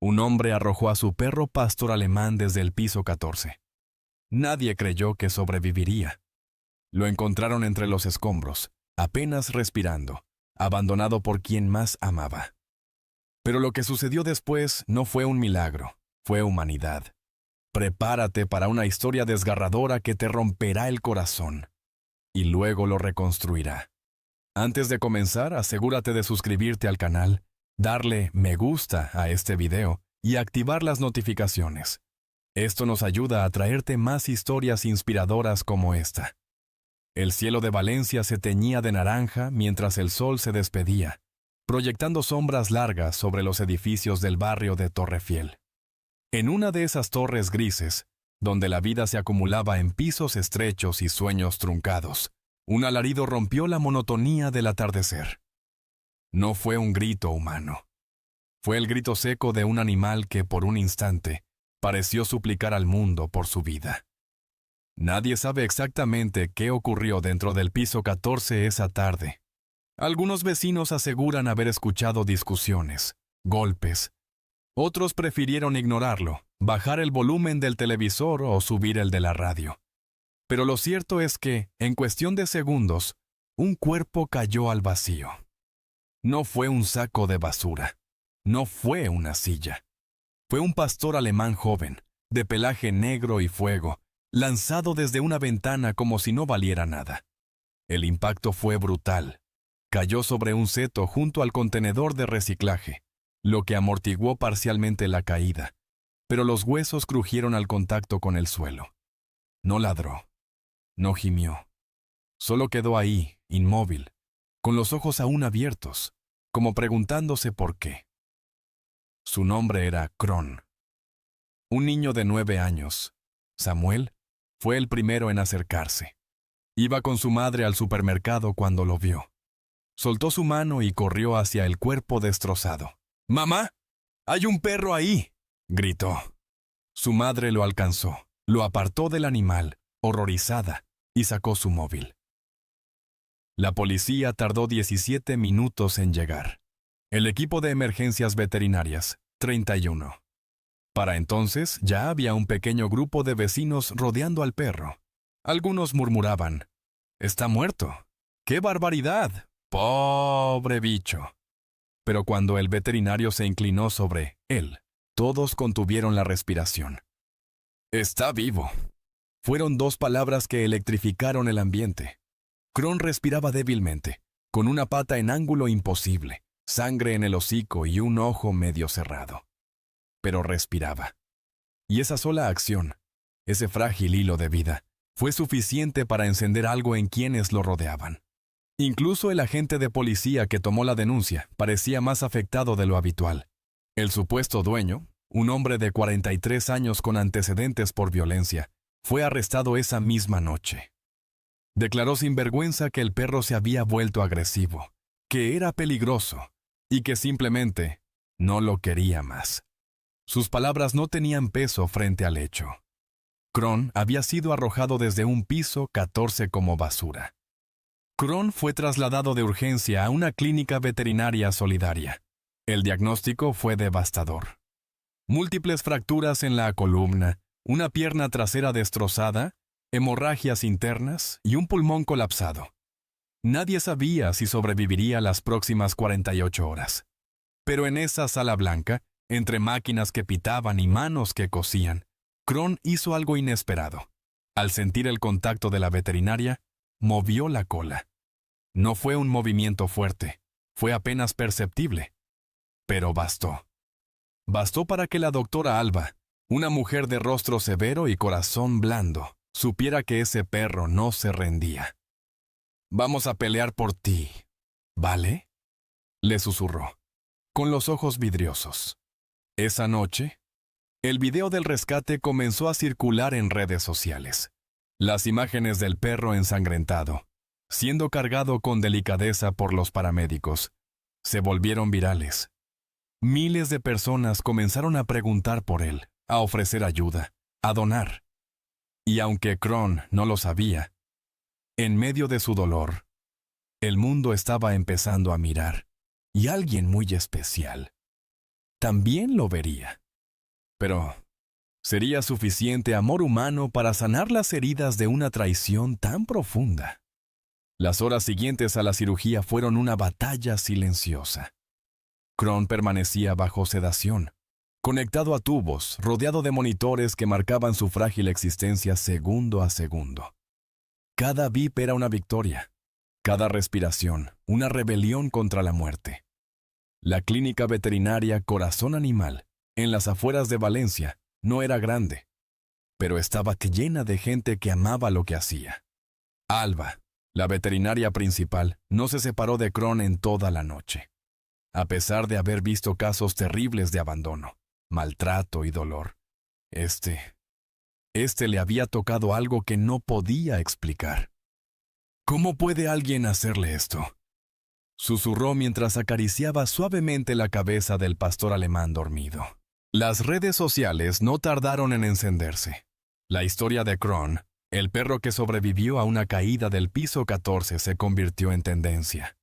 Un hombre arrojó a su perro pastor alemán desde el piso 14. Nadie creyó que sobreviviría. Lo encontraron entre los escombros, apenas respirando, abandonado por quien más amaba. Pero lo que sucedió después no fue un milagro, fue humanidad. Prepárate para una historia desgarradora que te romperá el corazón y luego lo reconstruirá. Antes de comenzar, asegúrate de suscribirte al canal, darle me gusta a este video y activar las notificaciones. Esto nos ayuda a traerte más historias inspiradoras como esta. El cielo de Valencia se teñía de naranja mientras el sol se despedía, proyectando sombras largas sobre los edificios del barrio de Torrefiel. En una de esas torres grises, donde la vida se acumulaba en pisos estrechos y sueños truncados, un alarido rompió la monotonía del atardecer. No fue un grito humano. Fue el grito seco de un animal que, por un instante, pareció suplicar al mundo por su vida. Nadie sabe exactamente qué ocurrió dentro del piso 14 esa tarde. Algunos vecinos aseguran haber escuchado discusiones, golpes. Otros prefirieron ignorarlo, bajar el volumen del televisor o subir el de la radio. Pero lo cierto es que, en cuestión de segundos, un cuerpo cayó al vacío. No fue un saco de basura. No fue una silla. Fue un pastor alemán joven, de pelaje negro y fuego, lanzado desde una ventana como si no valiera nada. El impacto fue brutal. Cayó sobre un seto junto al contenedor de reciclaje, lo que amortiguó parcialmente la caída, pero los huesos crujieron al contacto con el suelo. No ladró. No gimió. Solo quedó ahí, inmóvil, con los ojos aún abiertos, como preguntándose por qué. Su nombre era Kron. Un niño de 9 años, Samuel, fue el primero en acercarse. Iba con su madre al supermercado cuando lo vio. Soltó su mano y corrió hacia el cuerpo destrozado. «¡Mamá! ¡Hay un perro ahí!», gritó. Su madre lo alcanzó, lo apartó del animal, horrorizada, y sacó su móvil. La policía tardó 17 minutos en llegar. El equipo de emergencias veterinarias, 31. Para entonces ya había un pequeño grupo de vecinos rodeando al perro. Algunos murmuraban: «¡Está muerto! ¡Qué barbaridad! ¡Pobre bicho!». Pero cuando el veterinario se inclinó sobre él, todos contuvieron la respiración. «Está vivo». Fueron 2 palabras que electrificaron el ambiente. Kron respiraba débilmente, con una pata en ángulo imposible, sangre en el hocico y un ojo medio cerrado. Pero respiraba. Y esa sola acción, ese frágil hilo de vida, fue suficiente para encender algo en quienes lo rodeaban. Incluso el agente de policía que tomó la denuncia parecía más afectado de lo habitual. El supuesto dueño, un hombre de 43 años con antecedentes por violencia, fue arrestado esa misma noche. Declaró sin vergüenza que el perro se había vuelto agresivo, que era peligroso y que simplemente no lo quería más. Sus palabras no tenían peso frente al hecho. Kron había sido arrojado desde un piso 14 como basura. Kron fue trasladado de urgencia a una clínica veterinaria solidaria. El diagnóstico fue devastador. Múltiples fracturas en la columna, una pierna trasera destrozada, hemorragias internas y un pulmón colapsado. Nadie sabía si sobreviviría las próximas 48 horas. Pero en esa sala blanca, entre máquinas que pitaban y manos que cosían, Kron hizo algo inesperado. Al sentir el contacto de la veterinaria, movió la cola. No fue un movimiento fuerte, fue apenas perceptible. Pero bastó. Bastó para que la doctora Alba, una mujer de rostro severo y corazón blando, supiera que ese perro no se rendía. «Vamos a pelear por ti, ¿vale?», le susurró, con los ojos vidriosos. Esa noche, el video del rescate comenzó a circular en redes sociales. Las imágenes del perro ensangrentado, siendo cargado con delicadeza por los paramédicos, se volvieron virales. Miles de personas comenzaron a preguntar por él, a ofrecer ayuda, a donar. Y aunque Kron no lo sabía, en medio de su dolor, el mundo estaba empezando a mirar, y alguien muy especial también lo vería. Pero ¿sería suficiente amor humano para sanar las heridas de una traición tan profunda? Las horas siguientes a la cirugía fueron una batalla silenciosa. Kron permanecía bajo sedación, conectado a tubos, rodeado de monitores que marcaban su frágil existencia segundo a segundo. Cada bip era una victoria, cada respiración, una rebelión contra la muerte. La clínica veterinaria Corazón Animal, en las afueras de Valencia, no era grande, pero estaba llena de gente que amaba lo que hacía. Alba, la veterinaria principal, no se separó de Kron en toda la noche, a pesar de haber visto casos terribles de abandono, maltrato y dolor. Este le había tocado algo que no podía explicar. ¿Cómo puede alguien hacerle esto?, susurró mientras acariciaba suavemente la cabeza del pastor alemán dormido. Las redes sociales no tardaron en encenderse. La historia de Kron, el perro que sobrevivió a una caída del piso 14, se convirtió en tendencia.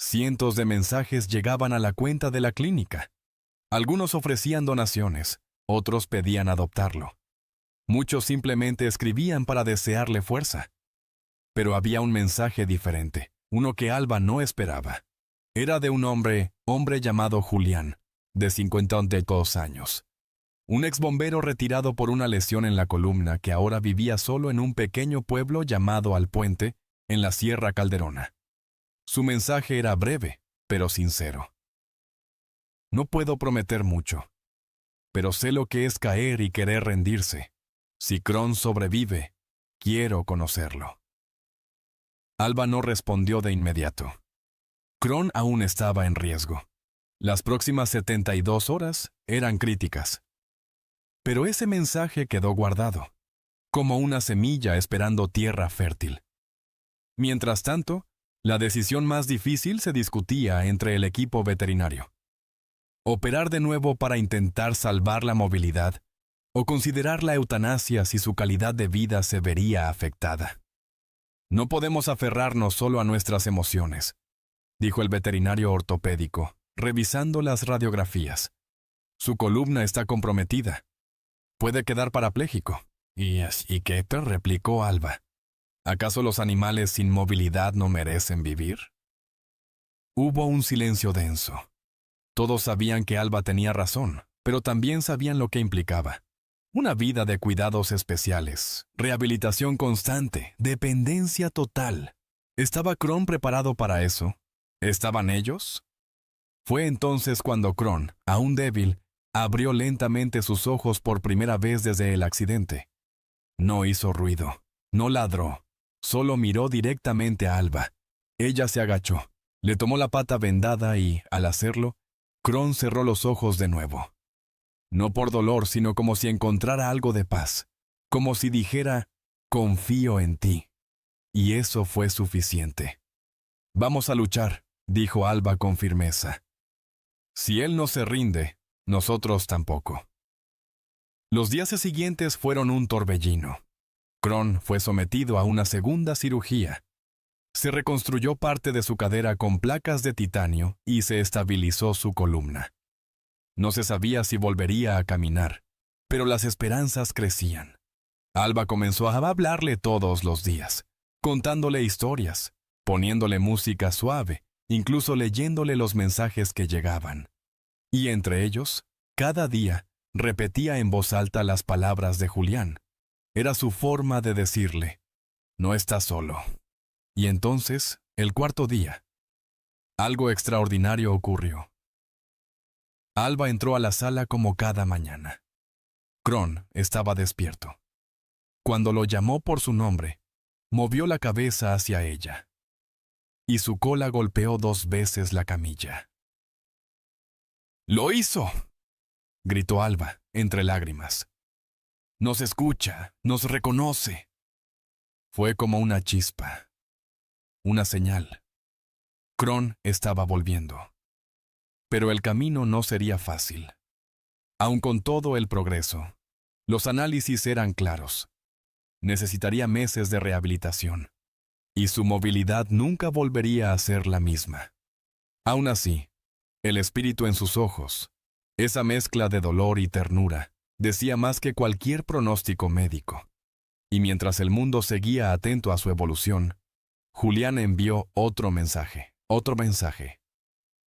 Cientos de mensajes llegaban a la cuenta de la clínica. Algunos ofrecían donaciones, otros pedían adoptarlo. Muchos simplemente escribían para desearle fuerza. Pero había un mensaje diferente, uno que Alba no esperaba. Era de un hombre llamado Julián, de 52 años. Un exbombero retirado por una lesión en la columna que ahora vivía solo en un pequeño pueblo llamado Alpuente, en la Sierra Calderona. Su mensaje era breve, pero sincero. No puedo prometer mucho, pero sé lo que es caer y querer rendirse. Si Kron sobrevive, quiero conocerlo. Alba no respondió de inmediato. Kron aún estaba en riesgo. Las próximas 72 horas eran críticas. Pero ese mensaje quedó guardado, como una semilla esperando tierra fértil. Mientras tanto, la decisión más difícil se discutía entre el equipo veterinario. Operar de nuevo para intentar salvar la movilidad o considerar la eutanasia si su calidad de vida se vería afectada. No podemos aferrarnos solo a nuestras emociones, dijo el veterinario ortopédico, revisando las radiografías. Su columna está comprometida. Puede quedar parapléjico. ¿Y qué?, replicó Alba. ¿Acaso los animales sin movilidad no merecen vivir? Hubo un silencio denso. Todos sabían que Alba tenía razón, pero también sabían lo que implicaba. Una vida de cuidados especiales, rehabilitación constante, dependencia total. ¿Estaba Kron preparado para eso? ¿Estaban ellos? Fue entonces cuando Kron, aún débil, abrió lentamente sus ojos por primera vez desde el accidente. No hizo ruido, no ladró, solo miró directamente a Alba. Ella se agachó, le tomó la pata vendada y, al hacerlo, Kron cerró los ojos de nuevo. No por dolor, sino como si encontrara algo de paz, como si dijera, confío en ti. Y eso fue suficiente. Vamos a luchar, dijo Alba con firmeza. Si él no se rinde, nosotros tampoco. Los días siguientes fueron un torbellino. Kron fue sometido a una segunda cirugía. Se reconstruyó parte de su cadera con placas de titanio y se estabilizó su columna. No se sabía si volvería a caminar, pero las esperanzas crecían. Alba comenzó a hablarle todos los días, contándole historias, poniéndole música suave, incluso leyéndole los mensajes que llegaban. Y entre ellos, cada día, repetía en voz alta las palabras de Julián. Era su forma de decirle, no estás solo. Y entonces, el cuarto día, algo extraordinario ocurrió. Alba entró a la sala como cada mañana. Kron estaba despierto. Cuando lo llamó por su nombre, movió la cabeza hacia ella. Y su cola golpeó 2 veces la camilla. ¡Lo hizo!, gritó Alba, entre lágrimas. Nos escucha, nos reconoce. Fue como una chispa, una señal. Kron estaba volviendo. Pero el camino no sería fácil. Aun con todo el progreso, los análisis eran claros. Necesitaría meses de rehabilitación, y su movilidad nunca volvería a ser la misma. Aún así, el espíritu en sus ojos, Esa mezcla de dolor y ternura decía más que cualquier pronóstico médico. Y mientras el mundo seguía atento a su evolución, Julián envió otro mensaje.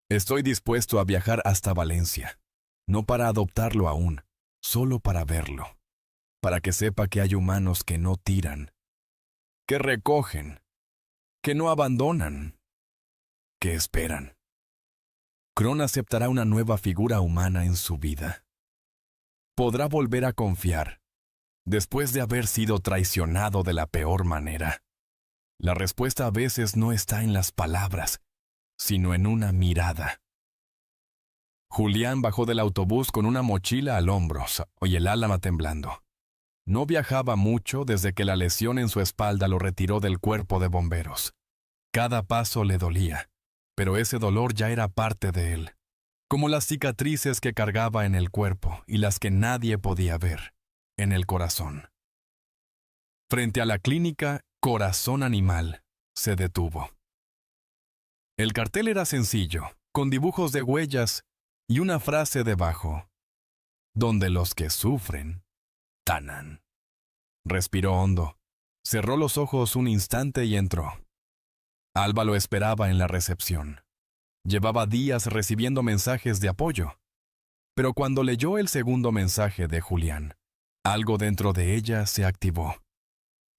Estoy dispuesto a viajar hasta Valencia, no para adoptarlo aún, solo para verlo, para que sepa que hay humanos que no tiran, que recogen, que no abandonan, que esperan. Kron aceptará una nueva figura humana en su vida. Podrá volver a confiar, después de haber sido traicionado de la peor manera. La respuesta a veces no está en las palabras, sino en una mirada. Julián bajó del autobús con una mochila al hombro y el alma temblando. No viajaba mucho desde que la lesión en su espalda lo retiró del cuerpo de bomberos. Cada paso le dolía, pero ese dolor ya era parte de él, como las cicatrices que cargaba en el cuerpo y las que nadie podía ver, en el corazón. Frente a la clínica Corazón Animal, se detuvo. El cartel era sencillo, con dibujos de huellas y una frase debajo: donde los que sufren, sanan. Respiró hondo, cerró los ojos un instante y entró. Alba lo esperaba en la recepción. Llevaba días recibiendo mensajes de apoyo, pero cuando leyó el segundo mensaje de Julián, algo dentro de ella se activó.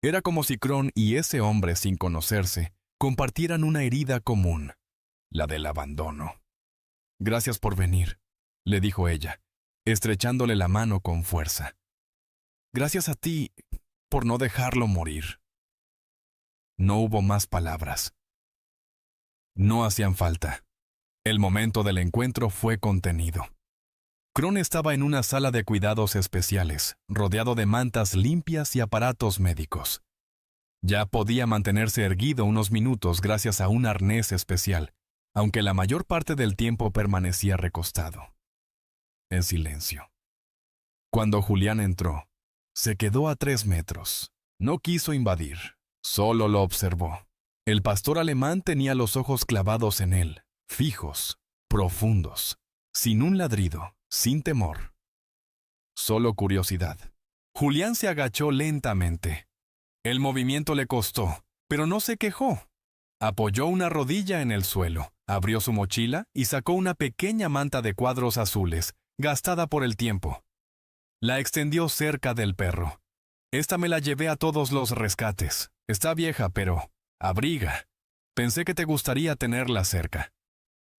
Era como si Kron y ese hombre, sin conocerse, compartieran una herida común, la del abandono. Gracias por venir, le dijo ella, estrechándole la mano con fuerza. Gracias a ti por no dejarlo morir. No hubo más palabras. No hacían falta. El momento del encuentro fue contenido. Kron estaba en una sala de cuidados especiales, rodeado de mantas limpias y aparatos médicos. Ya podía mantenerse erguido unos minutos gracias a un arnés especial, aunque la mayor parte del tiempo permanecía recostado, en silencio. Cuando Julián entró, se quedó a 3 metros. No quiso invadir, solo lo observó. El pastor alemán tenía los ojos clavados en él, fijos, profundos, sin un ladrido, sin temor. Solo curiosidad. Julián se agachó lentamente. El movimiento le costó, pero no se quejó. Apoyó una rodilla en el suelo, abrió su mochila y sacó una pequeña manta de cuadros azules, gastada por el tiempo. La extendió cerca del perro. Esta me la llevé a todos los rescates. Está vieja, pero abriga. Pensé que te gustaría tenerla cerca.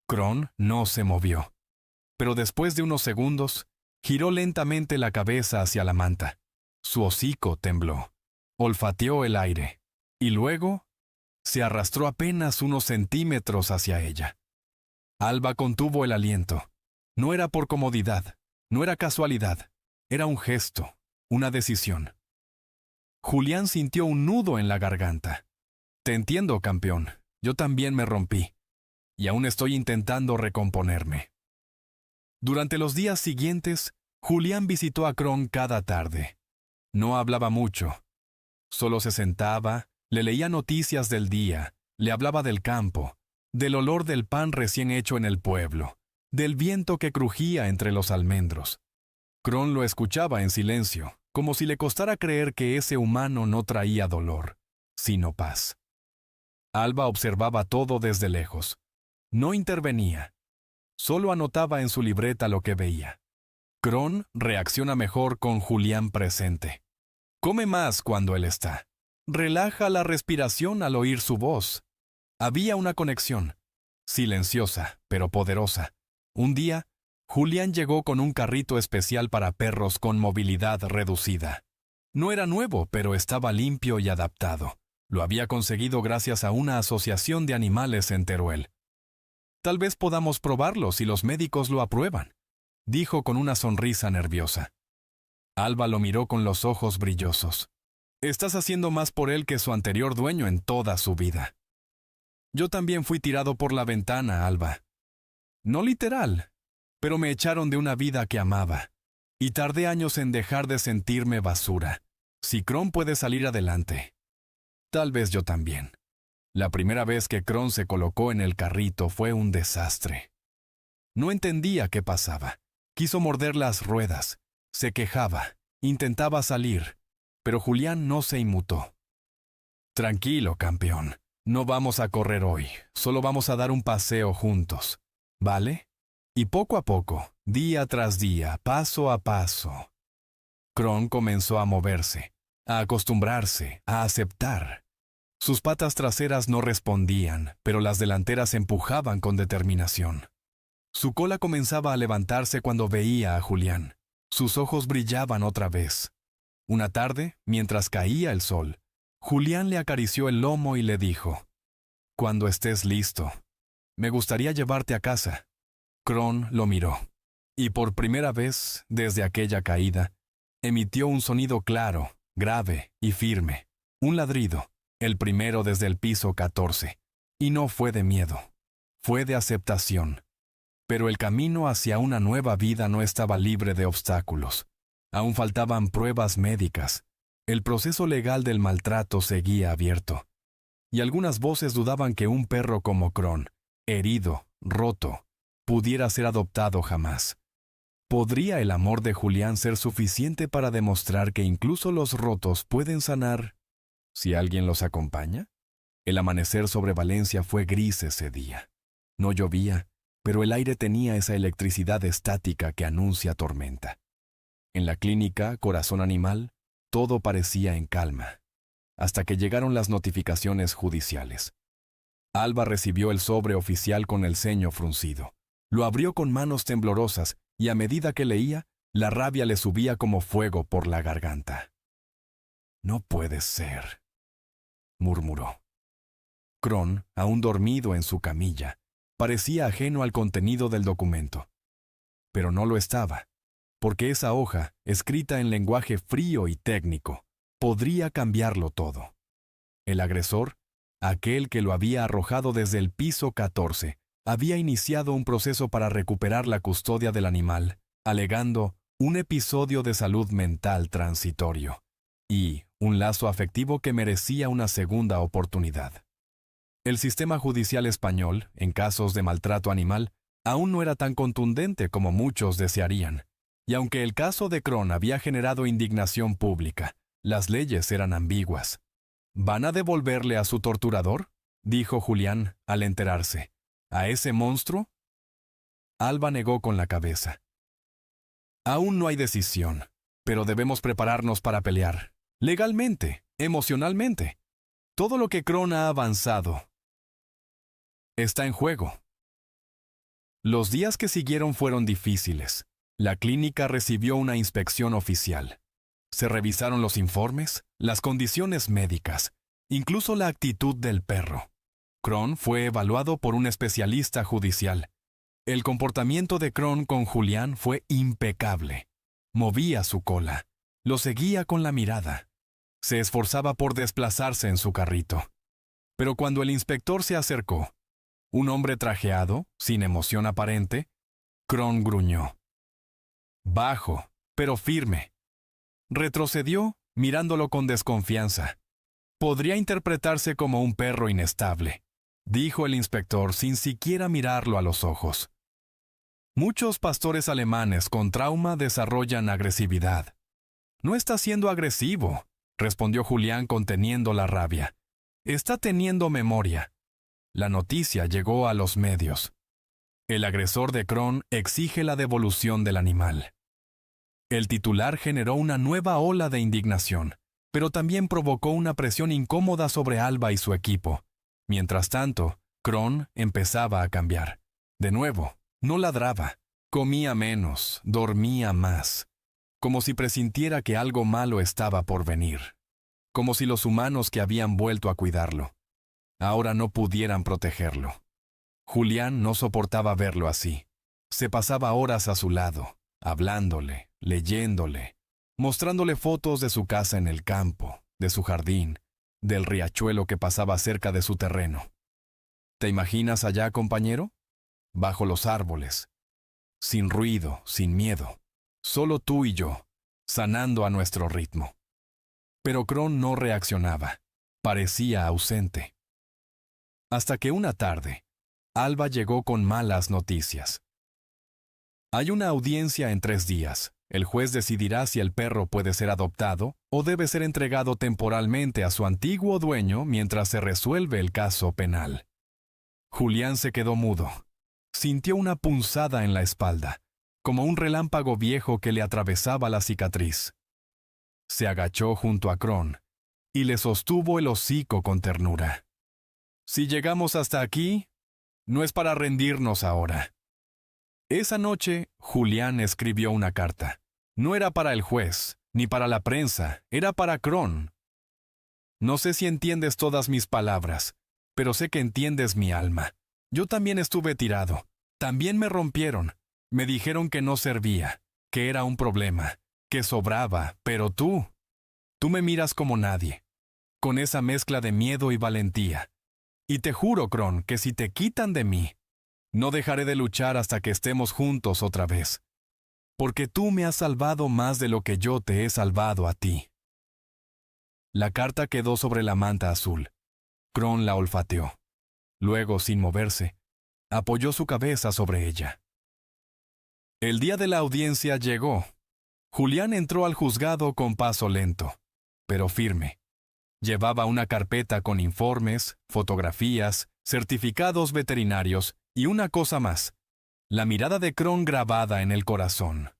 Kron no se movió, pero después de unos segundos, giró lentamente la cabeza hacia la manta. Su hocico tembló, olfateó el aire, y luego se arrastró apenas unos centímetros hacia ella. Alba contuvo el aliento. No era por comodidad, no era casualidad, era un gesto, una decisión. Julián sintió un nudo en la garganta. Te entiendo, campeón, yo también me rompí, y aún estoy intentando recomponerme. Durante los días siguientes, Julián visitó a Kron cada tarde. No hablaba mucho. Solo se sentaba, le leía noticias del día, le hablaba del campo, del olor del pan recién hecho en el pueblo, del viento que crujía entre los almendros. Kron lo escuchaba en silencio, como si le costara creer que ese humano no traía dolor, sino paz. Alba observaba todo desde lejos. No intervenía. Solo anotaba en su libreta lo que veía. Kron reacciona mejor con Julián presente. Come más cuando él está. Relaja la respiración al oír su voz. Había una conexión, silenciosa, pero poderosa. Un día, Julián llegó con un carrito especial para perros con movilidad reducida. No era nuevo, pero estaba limpio y adaptado. Lo había conseguido gracias a una asociación de animales en Teruel. Tal vez podamos probarlo si los médicos lo aprueban, dijo con una sonrisa nerviosa. Alba lo miró con los ojos brillosos. Estás haciendo más por él que su anterior dueño en toda su vida. Yo también fui tirado por la ventana, Alba. No literal, pero me echaron de una vida que amaba, y tardé años en dejar de sentirme basura. Si Kron puede salir adelante, tal vez yo también. La primera vez que Kron se colocó en el carrito fue un desastre. No entendía qué pasaba. Quiso morder las ruedas, se quejaba, intentaba salir, pero Julián no se inmutó. Tranquilo, campeón, no vamos a correr hoy, solo vamos a dar un paseo juntos, ¿vale? Y poco a poco, día tras día, paso a paso. Kron comenzó a moverse, a acostumbrarse, a aceptar. Sus patas traseras no respondían, pero las delanteras empujaban con determinación. Su cola comenzaba a levantarse cuando veía a Julián. Sus ojos brillaban otra vez. Una tarde, mientras caía el sol, Julián le acarició el lomo y le dijo: «Cuando estés listo, me gustaría llevarte a casa». Kron lo miró, y por primera vez, desde aquella caída, emitió un sonido claro, grave y firme, un ladrido, el primero desde el piso 14, y no fue de miedo, fue de aceptación. Pero el camino hacia una nueva vida no estaba libre de obstáculos. Aún faltaban pruebas médicas. El proceso legal del maltrato seguía abierto. Y algunas voces dudaban que un perro como Kron, herido, roto, pudiera ser adoptado jamás. ¿Podría el amor de Julián ser suficiente para demostrar que incluso los rotos pueden sanar si alguien los acompaña? El amanecer sobre Valencia fue gris ese día. No llovía, pero el aire tenía esa electricidad estática que anuncia tormenta. En la clínica Corazón Animal, todo parecía en calma, hasta que llegaron las notificaciones judiciales. Alba recibió el sobre oficial con el ceño fruncido. Lo abrió con manos temblorosas y a medida que leía, la rabia le subía como fuego por la garganta. «No puede ser», murmuró. Kron, aún dormido en su camilla, parecía ajeno al contenido del documento. Pero no lo estaba, porque esa hoja, escrita en lenguaje frío y técnico, podría cambiarlo todo. El agresor, aquel que lo había arrojado desde el piso 14, había iniciado un proceso para recuperar la custodia del animal, alegando un episodio de salud mental transitorio y un lazo afectivo que merecía una segunda oportunidad. El sistema judicial español, en casos de maltrato animal, aún no era tan contundente como muchos desearían, y aunque el caso de Kron había generado indignación pública, las leyes eran ambiguas. «¿Van a devolverle a su torturador?», dijo Julián al enterarse. «¿A ese monstruo?». Alba negó con la cabeza. «Aún no hay decisión, pero debemos prepararnos para pelear. Legalmente, emocionalmente. Todo lo que Kron ha avanzado está en juego». Los días que siguieron fueron difíciles. La clínica recibió una inspección oficial. Se revisaron los informes, las condiciones médicas, incluso la actitud del perro. Kron fue evaluado por un especialista judicial. El comportamiento de Kron con Julián fue impecable. Movía su cola, lo seguía con la mirada. Se esforzaba por desplazarse en su carrito. Pero cuando el inspector se acercó, un hombre trajeado, sin emoción aparente, Kron gruñó. Bajo, pero firme. Retrocedió, mirándolo con desconfianza. «Podría interpretarse como un perro inestable», dijo el inspector sin siquiera mirarlo a los ojos. «Muchos pastores alemanes con trauma desarrollan agresividad». «No está siendo agresivo», respondió Julián conteniendo la rabia. «Está teniendo memoria». La noticia llegó a los medios. El agresor de Kron exige la devolución del animal. El titular generó una nueva ola de indignación, pero también provocó una presión incómoda sobre Alba y su equipo. Mientras tanto, Kron empezaba a cambiar. De nuevo, no ladraba, comía menos, dormía más, como si presintiera que algo malo estaba por venir, como si los humanos que habían vuelto a cuidarlo ahora no pudieran protegerlo. Julián no soportaba verlo así. Se pasaba horas a su lado, hablándole, leyéndole, mostrándole fotos de su casa en el campo, de su jardín, del riachuelo que pasaba cerca de su terreno. ¿Te imaginas allá, compañero? Bajo los árboles, sin ruido, sin miedo, solo tú y yo, sanando a nuestro ritmo. Pero Kron no reaccionaba, parecía ausente. Hasta que una tarde, Alba llegó con malas noticias. Hay una audiencia en 3 días. El juez decidirá si el perro puede ser adoptado o debe ser entregado temporalmente a su antiguo dueño mientras se resuelve el caso penal. Julián se quedó mudo. Sintió una punzada en la espalda, como un relámpago viejo que le atravesaba la cicatriz. Se agachó junto a Kron y le sostuvo el hocico con ternura. Si llegamos hasta aquí, no es para rendirnos ahora. Esa noche, Julián escribió una carta. No era para el juez, ni para la prensa, era para Kron. No sé si entiendes todas mis palabras, pero sé que entiendes mi alma. Yo también estuve tirado. También me rompieron. Me dijeron que no servía, que era un problema, que sobraba, pero tú me miras como nadie, con esa mezcla de miedo y valentía. Y te juro, Kron, que si te quitan de mí, no dejaré de luchar hasta que estemos juntos otra vez. Porque tú me has salvado más de lo que yo te he salvado a ti. La carta quedó sobre la manta azul. Kron la olfateó. Luego, sin moverse, apoyó su cabeza sobre ella. El día de la audiencia llegó. Julián entró al juzgado con paso lento, pero firme. Llevaba una carpeta con informes, fotografías, certificados veterinarios y una cosa más, la mirada de Kron grabada en el corazón.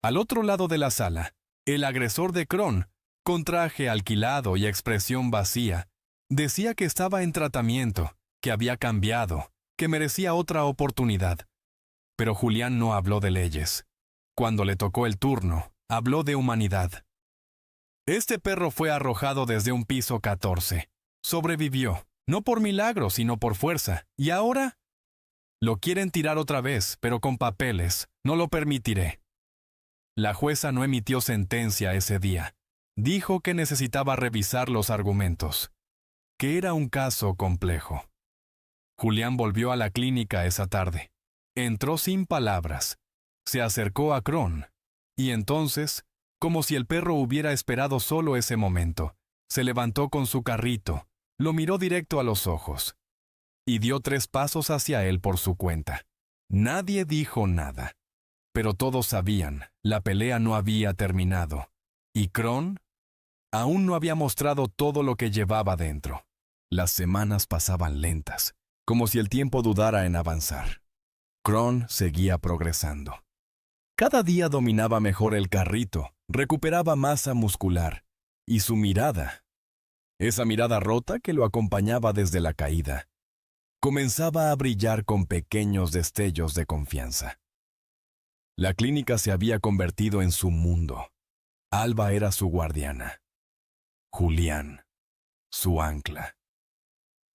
Al otro lado de la sala, el agresor de Kron, con traje alquilado y expresión vacía, decía que estaba en tratamiento, que había cambiado, que merecía otra oportunidad. Pero Julián no habló de leyes. Cuando le tocó el turno, habló de humanidad. Este perro fue arrojado desde un piso 14. Sobrevivió, no por milagro, sino por fuerza. ¿Y ahora? Lo quieren tirar otra vez, pero con papeles. No lo permitiré. La jueza no emitió sentencia ese día. Dijo que necesitaba revisar los argumentos, que era un caso complejo. Julián volvió a la clínica esa tarde. Entró sin palabras. Se acercó a Kron. Y entonces, como si el perro hubiera esperado solo ese momento, se levantó con su carrito, lo miró directo a los ojos y dio 3 pasos hacia él por su cuenta. Nadie dijo nada, pero todos sabían, la pelea no había terminado, y Kron aún no había mostrado todo lo que llevaba dentro. Las semanas pasaban lentas, como si el tiempo dudara en avanzar. Kron seguía progresando. Cada día dominaba mejor el carrito, recuperaba masa muscular, y su mirada, esa mirada rota que lo acompañaba desde la caída, comenzaba a brillar con pequeños destellos de confianza. La clínica se había convertido en su mundo. Alba era su guardiana. Julián, su ancla.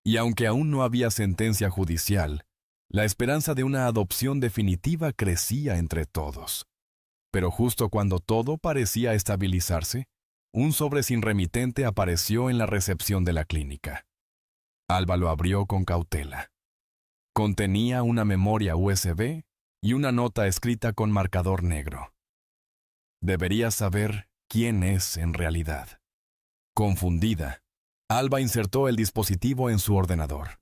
Y aunque aún no había sentencia judicial, la esperanza de una adopción definitiva crecía entre todos. Pero justo cuando todo parecía estabilizarse, un sobre sin remitente apareció en la recepción de la clínica. Alba lo abrió con cautela. Contenía una memoria USB y una nota escrita con marcador negro. Deberías saber quién es en realidad. Confundida, Alba insertó el dispositivo en su ordenador.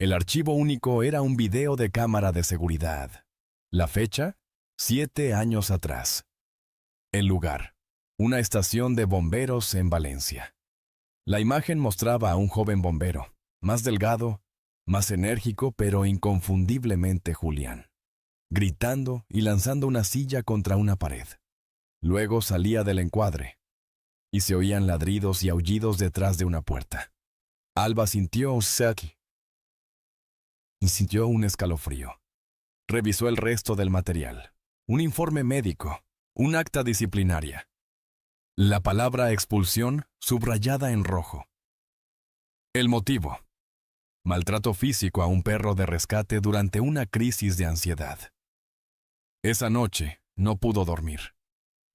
El archivo único era un video de cámara de seguridad. La fecha, 7 años atrás. El lugar, una estación de bomberos en Valencia. La imagen mostraba a un joven bombero, más delgado, más enérgico, pero inconfundiblemente Julián, gritando y lanzando una silla contra una pared. Luego salía del encuadre, y se oían ladridos y aullidos detrás de una puerta. Alba sintió un escalofrío. Revisó el resto del material. Un informe médico, un acta disciplinaria. La palabra expulsión subrayada en rojo. El motivo: maltrato físico a un perro de rescate durante una crisis de ansiedad. Esa noche no pudo dormir.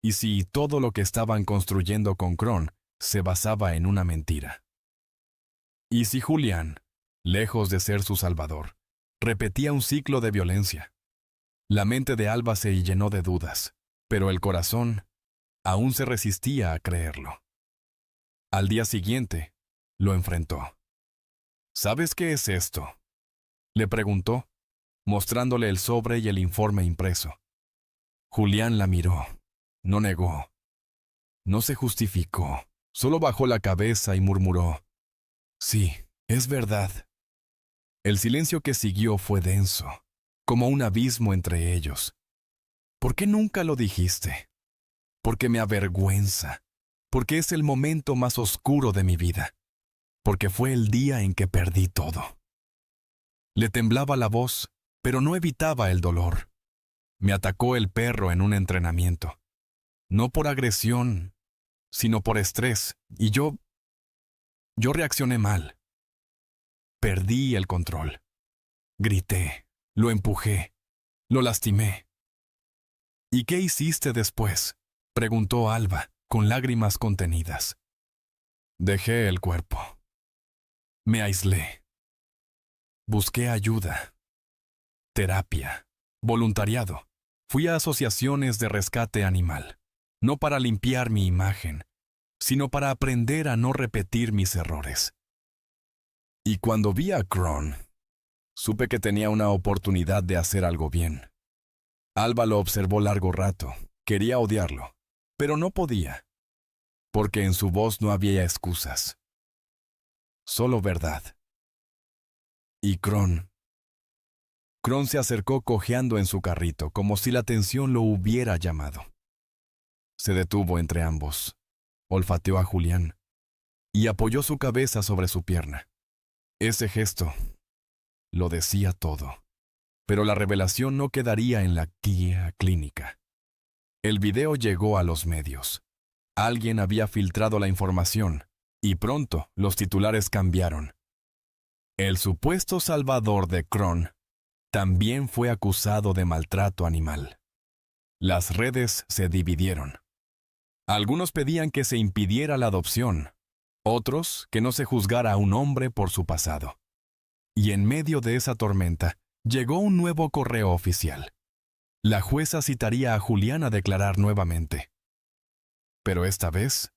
Y si todo lo que estaban construyendo con Kron se basaba en una mentira. Y si Julián, lejos de ser su salvador, repetía un ciclo de violencia. La mente de Alba se llenó de dudas, pero el corazón aún se resistía a creerlo. Al día siguiente, lo enfrentó. ¿Sabes qué es esto?, le preguntó, mostrándole el sobre y el informe impreso. Julián la miró. No negó. No se justificó. Solo bajó la cabeza y murmuró: «Sí, es verdad». El silencio que siguió fue denso, como un abismo entre ellos. «¿Por qué nunca lo dijiste?» «Porque me avergüenza. Porque es el momento más oscuro de mi vida. Porque fue el día en que perdí todo». Le temblaba la voz, pero no evitaba el dolor. Me atacó el perro en un entrenamiento. No por agresión, sino por estrés, y yo reaccioné mal. Perdí el control. Grité, lo empujé, lo lastimé. «¿Y qué hiciste después?», preguntó Alba, con lágrimas contenidas. «Dejé el cuerpo. Me aislé. Busqué ayuda. Terapia. Voluntariado. Fui a asociaciones de rescate animal. No para limpiar mi imagen, sino para aprender a no repetir mis errores. Y cuando vi a Kron, supe que tenía una oportunidad de hacer algo bien». Alba lo observó largo rato. Quería odiarlo, pero no podía, porque en su voz no había excusas. Solo verdad. Y Kron se acercó cojeando en su carrito, como si la tensión lo hubiera llamado. Se detuvo entre ambos, olfateó a Julián y apoyó su cabeza sobre su pierna. Ese gesto lo decía todo, pero la revelación no quedaría en la guía clínica. El video llegó a los medios. Alguien había filtrado la información, y pronto los titulares cambiaron. El supuesto salvador de Kron también fue acusado de maltrato animal. Las redes se dividieron. Algunos pedían que se impidiera la adopción, otros que no se juzgara a un hombre por su pasado. Y en medio de esa tormenta, llegó un nuevo correo oficial. La jueza citaría a Julián a declarar nuevamente. Pero esta vez,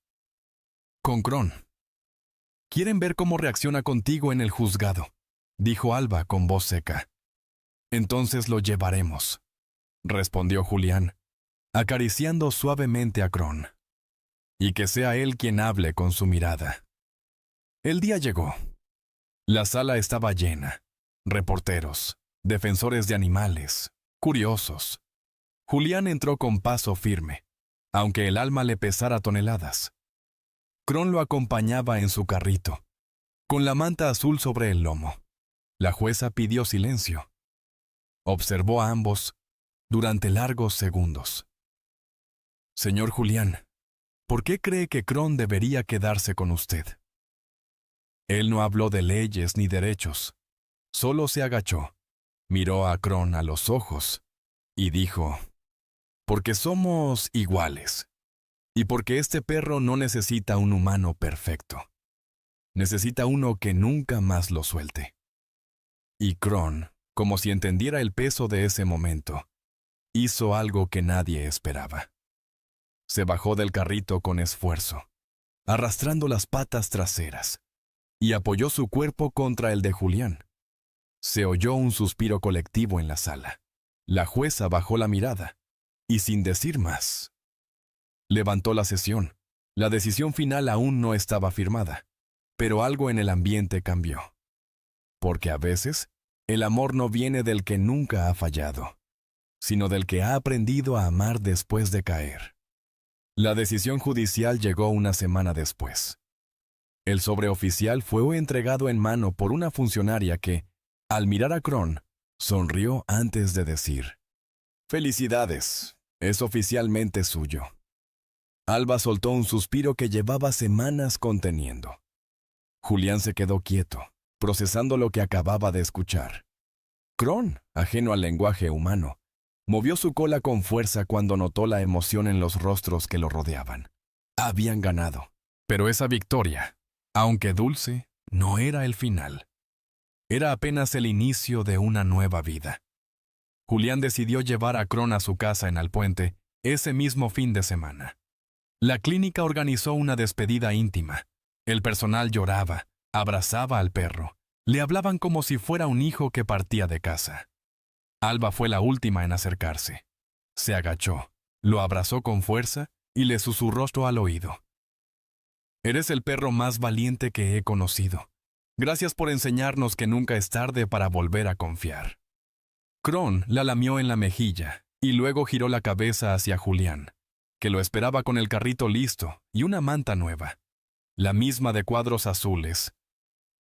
con Kron. «Quieren ver cómo reacciona contigo en el juzgado», dijo Alba con voz seca. «Entonces lo llevaremos», respondió Julián, acariciando suavemente a Kron. «Y que sea él quien hable con su mirada». El día llegó. La sala estaba llena. Reporteros, defensores de animales, curiosos. Julián entró con paso firme, aunque el alma le pesara toneladas. Kron lo acompañaba en su carrito, con la manta azul sobre el lomo. La jueza pidió silencio. Observó a ambos durante largos segundos. «Señor Julián, ¿por qué cree que Kron debería quedarse con usted?». Él no habló de leyes ni derechos. Solo se agachó, miró a Kron a los ojos y dijo: «Porque somos iguales. Y porque este perro no necesita un humano perfecto. Necesita uno que nunca más lo suelte». Y Kron, como si entendiera el peso de ese momento, hizo algo que nadie esperaba. Se bajó del carrito con esfuerzo, arrastrando las patas traseras, y apoyó su cuerpo contra el de Julián. Se oyó un suspiro colectivo en la sala. La jueza bajó la mirada, y sin decir más, levantó la sesión. La decisión final aún no estaba firmada, pero algo en el ambiente cambió. Porque a veces, el amor no viene del que nunca ha fallado, sino del que ha aprendido a amar después de caer. La decisión judicial llegó una semana después. El sobreoficial fue entregado en mano por una funcionaria que, al mirar a Kron, sonrió antes de decir: «Felicidades, es oficialmente suyo». Alba soltó un suspiro que llevaba semanas conteniendo. Julián se quedó quieto, procesando lo que acababa de escuchar. Kron, ajeno al lenguaje humano, movió su cola con fuerza cuando notó la emoción en los rostros que lo rodeaban. Habían ganado, pero esa victoria, aunque dulce, no era el final. Era apenas el inicio de una nueva vida. Julián decidió llevar a Kron a su casa en Alpuente ese mismo fin de semana. La clínica organizó una despedida íntima. El personal lloraba, abrazaba al perro. Le hablaban como si fuera un hijo que partía de casa. Alba fue la última en acercarse. Se agachó, lo abrazó con fuerza y le susurró al oído. Eres el perro más valiente que he conocido. Gracias por enseñarnos que nunca es tarde para volver a confiar. Kron la lamió en la mejilla y luego giró la cabeza hacia Julián, que lo esperaba con el carrito listo y una manta nueva, la misma de cuadros azules,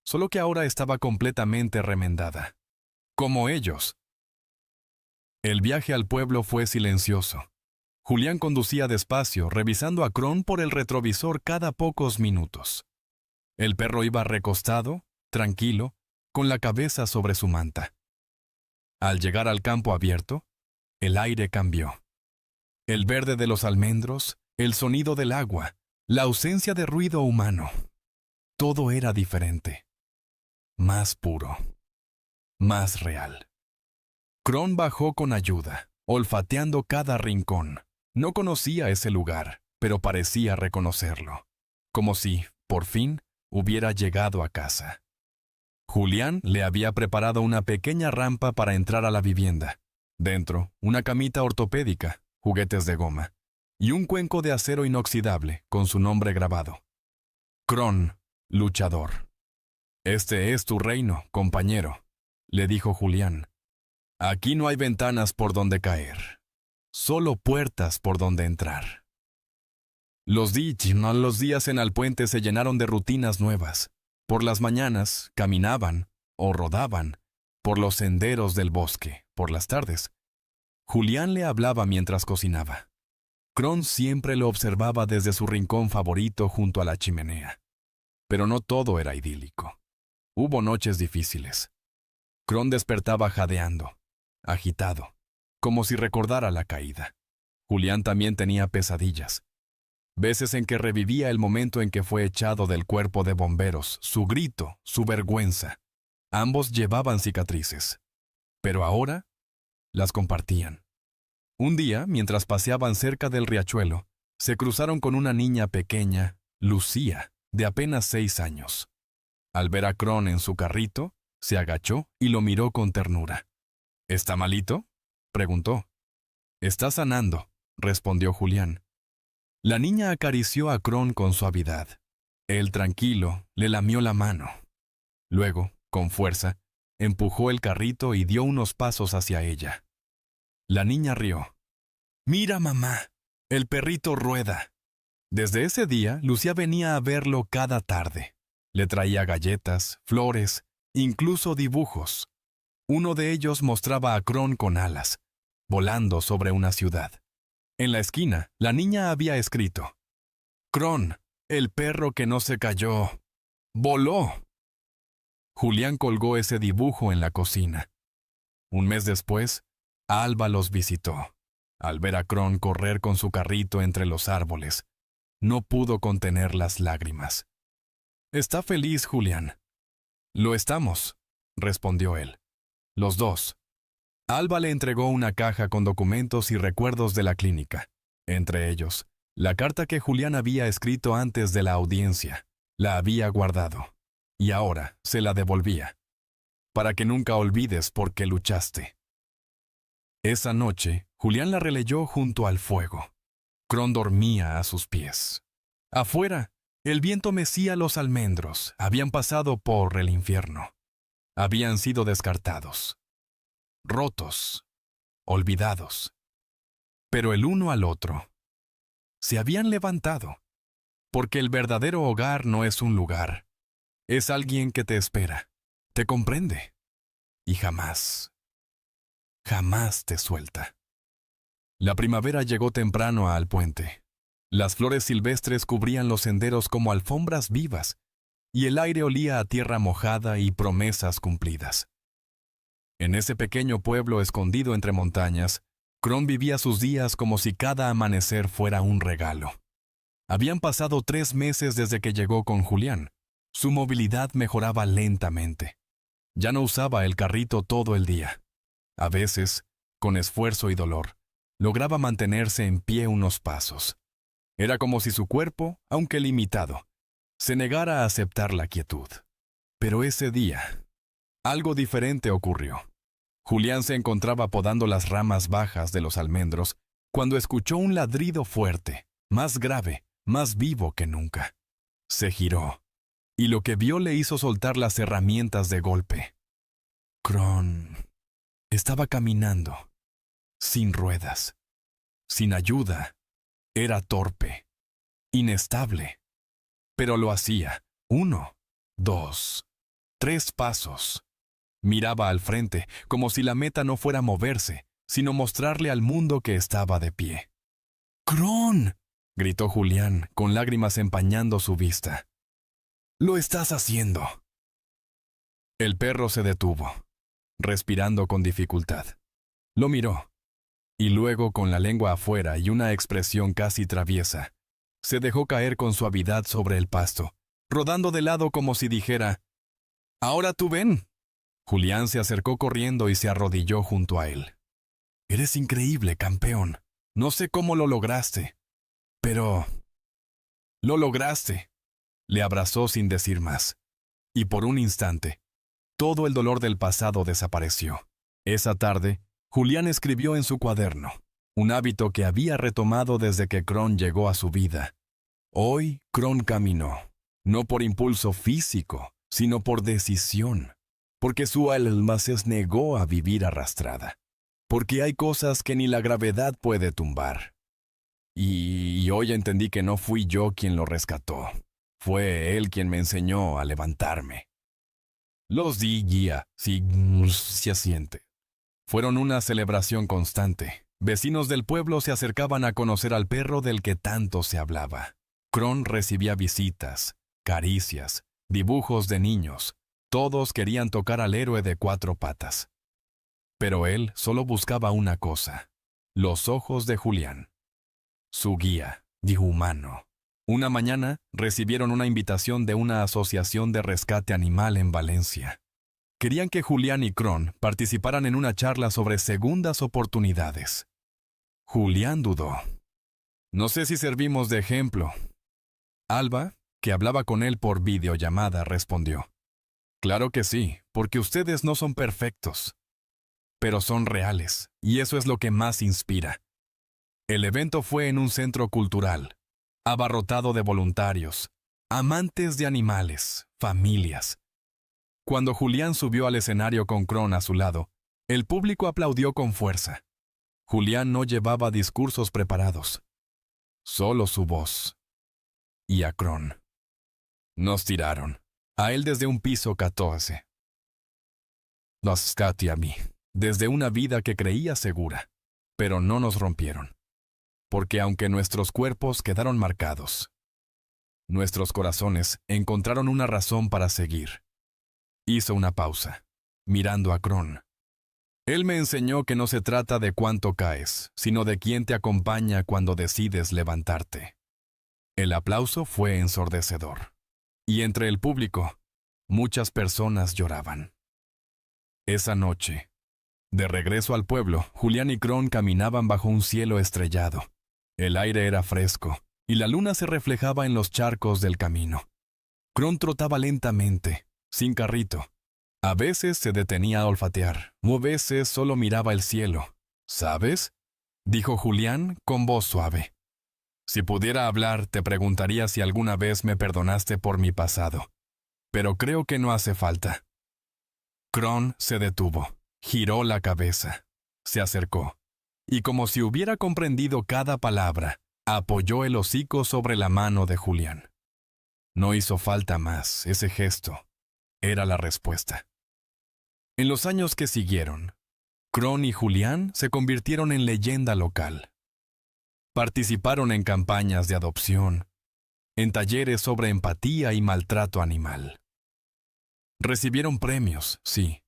solo que ahora estaba completamente remendada, como ellos. El viaje al pueblo fue silencioso. Julián conducía despacio, revisando a Kron por el retrovisor cada pocos minutos. El perro iba recostado, tranquilo, con la cabeza sobre su manta. Al llegar al campo abierto, el aire cambió. El verde de los almendros, el sonido del agua, la ausencia de ruido humano. Todo era diferente. Más puro. Más real. Kron bajó con ayuda, olfateando cada rincón. No conocía ese lugar, pero parecía reconocerlo. Como si, por fin, hubiera llegado a casa. Julián le había preparado una pequeña rampa para entrar a la vivienda. Dentro, una camita ortopédica, juguetes de goma, y un cuenco de acero inoxidable con su nombre grabado. Kron, luchador. Este es tu reino, compañero, le dijo Julián. Aquí no hay ventanas por donde caer, solo puertas por donde entrar. Los días en Alpuente se llenaron de rutinas nuevas. Por las mañanas caminaban o rodaban por los senderos del bosque. Por las tardes, Julián le hablaba mientras cocinaba. Kron siempre lo observaba desde su rincón favorito junto a la chimenea. Pero no todo era idílico. Hubo noches difíciles. Kron despertaba jadeando, agitado, como si recordara la caída. Julián también tenía pesadillas. Veces en que revivía el momento en que fue echado del cuerpo de bomberos, su grito, su vergüenza. Ambos llevaban cicatrices, pero ahora las compartían. Un día, mientras paseaban cerca del riachuelo, se cruzaron con una niña pequeña, Lucía, de apenas 6 años. Al ver a Kron en su carrito, se agachó y lo miró con ternura. ¿Está malito?, preguntó. Está sanando, respondió Julián. La niña acarició a Kron con suavidad. Él, tranquilo, le lamió la mano. Luego, con fuerza, empujó el carrito y dio unos pasos hacia ella. La niña rió. «Mira, mamá, el perrito rueda». Desde ese día, Lucía venía a verlo cada tarde. Le traía galletas, flores, incluso dibujos. Uno de ellos mostraba a Kron con alas, volando sobre una ciudad. En la esquina, la niña había escrito: «Kron, el perro que no se cayó, voló». Julián colgó ese dibujo en la cocina. Un mes después, Alba los visitó. Al ver a Kron correr con su carrito entre los árboles, no pudo contener las lágrimas. «¿Está feliz, Julián?» «Lo estamos», respondió él. Los dos. Alba le entregó una caja con documentos y recuerdos de la clínica. Entre ellos, la carta que Julián había escrito antes de la audiencia. La había guardado. Y ahora se la devolvía. Para que nunca olvides por qué luchaste. Esa noche, Julián la releyó junto al fuego. Kron dormía a sus pies. Afuera, el viento mecía los almendros. Habían pasado por el infierno. Habían sido descartados. Rotos, olvidados. Pero el uno al otro se habían levantado, porque el verdadero hogar no es un lugar, es alguien que te espera, te comprende, y jamás, jamás te suelta. La primavera llegó temprano a Alpuente. Las flores silvestres cubrían los senderos como alfombras vivas, y el aire olía a tierra mojada y promesas cumplidas. En ese pequeño pueblo escondido entre montañas, Kron vivía sus días como si cada amanecer fuera un regalo. Habían pasado 3 meses desde que llegó con Julián. Su movilidad mejoraba lentamente. Ya no usaba el carrito todo el día. A veces, con esfuerzo y dolor, lograba mantenerse en pie unos pasos. Era como si su cuerpo, aunque limitado, se negara a aceptar la quietud. Pero ese día, algo diferente ocurrió. Julián se encontraba podando las ramas bajas de los almendros cuando escuchó un ladrido fuerte, más grave, más vivo que nunca. Se giró, y lo que vio le hizo soltar las herramientas de golpe. Kron estaba caminando, sin ruedas, sin ayuda. Era torpe, inestable, pero lo hacía 1, 2, 3 pasos. Miraba al frente, como si la meta no fuera moverse, sino mostrarle al mundo que estaba de pie. ¡Kron!, gritó Julián, con lágrimas empañando su vista. ¡Lo estás haciendo! El perro se detuvo, respirando con dificultad. Lo miró, y luego, con la lengua afuera y una expresión casi traviesa, se dejó caer con suavidad sobre el pasto, rodando de lado como si dijera: «Ahora tú ven». Julián se acercó corriendo y se arrodilló junto a él. «Eres increíble, campeón. No sé cómo lo lograste, pero... ¡lo lograste!». Le abrazó sin decir más, y por un instante, todo el dolor del pasado desapareció. Esa tarde, Julián escribió en su cuaderno, un hábito que había retomado desde que Kron llegó a su vida. Hoy, Kron caminó, no por impulso físico, sino por decisión, porque su alma se negó a vivir arrastrada, porque hay cosas que ni la gravedad puede tumbar. Y hoy entendí que no fui yo quien lo rescató, fue él quien me enseñó a levantarme. Los días, sí, se asiente. Fueron una celebración constante. Vecinos del pueblo se acercaban a conocer al perro del que tanto se hablaba. Kron recibía visitas, caricias, dibujos de niños. Todos querían tocar al héroe de 4 patas. Pero él solo buscaba una cosa: los ojos de Julián. Su guía, humano. Una mañana recibieron una invitación de una asociación de rescate animal en Valencia. Querían que Julián y Kron participaran en una charla sobre segundas oportunidades. Julián dudó. «No sé si servimos de ejemplo». Alba, que hablaba con él por videollamada, respondió: «Claro que sí, porque ustedes no son perfectos, pero son reales, y eso es lo que más inspira». El evento fue en un centro cultural, abarrotado de voluntarios, amantes de animales, familias. Cuando Julián subió al escenario con Kron a su lado, el público aplaudió con fuerza. Julián no llevaba discursos preparados, solo su voz. Y a Kron. Nos tiraron, a él desde un piso 14. Los Katy a mí, desde una vida que creía segura, pero no nos rompieron. Porque aunque nuestros cuerpos quedaron marcados, nuestros corazones encontraron una razón para seguir. Hizo una pausa, mirando a Kron. Él me enseñó que no se trata de cuánto caes, sino de quién te acompaña cuando decides levantarte. El aplauso fue ensordecedor. Y entre el público, muchas personas lloraban. Esa noche, de regreso al pueblo, Julián y Kron caminaban bajo un cielo estrellado. El aire era fresco, y la luna se reflejaba en los charcos del camino. Kron trotaba lentamente, sin carrito. A veces se detenía a olfatear, o a veces solo miraba el cielo. «¿Sabes?», dijo Julián con voz suave. «Si pudiera hablar, te preguntaría si alguna vez me perdonaste por mi pasado. Pero creo que no hace falta». Kron se detuvo, giró la cabeza, se acercó, y como si hubiera comprendido cada palabra, apoyó el hocico sobre la mano de Julián. No hizo falta más, ese gesto era la respuesta. En los años que siguieron, Kron y Julián se convirtieron en leyenda local. Participaron en campañas de adopción, en talleres sobre empatía y maltrato animal. Recibieron premios, sí,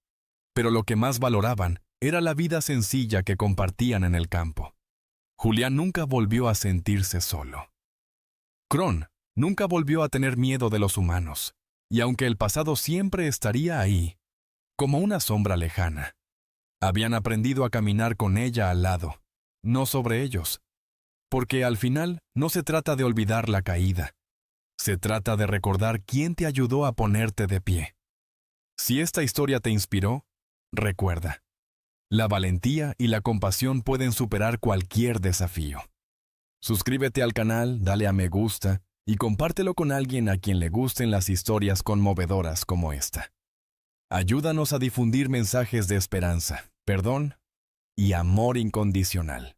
pero lo que más valoraban era la vida sencilla que compartían en el campo. Julián nunca volvió a sentirse solo. Kron nunca volvió a tener miedo de los humanos, y aunque el pasado siempre estaría ahí, como una sombra lejana, habían aprendido a caminar con ella al lado, no sobre ellos, porque al final no se trata de olvidar la caída, se trata de recordar quién te ayudó a ponerte de pie. Si esta historia te inspiró, recuerda, La valentía y la compasión pueden superar cualquier desafío. Suscríbete al canal, dale a me gusta y compártelo con alguien a quien le gusten las historias conmovedoras como esta. Ayúdanos a difundir mensajes de esperanza, perdón y amor incondicional.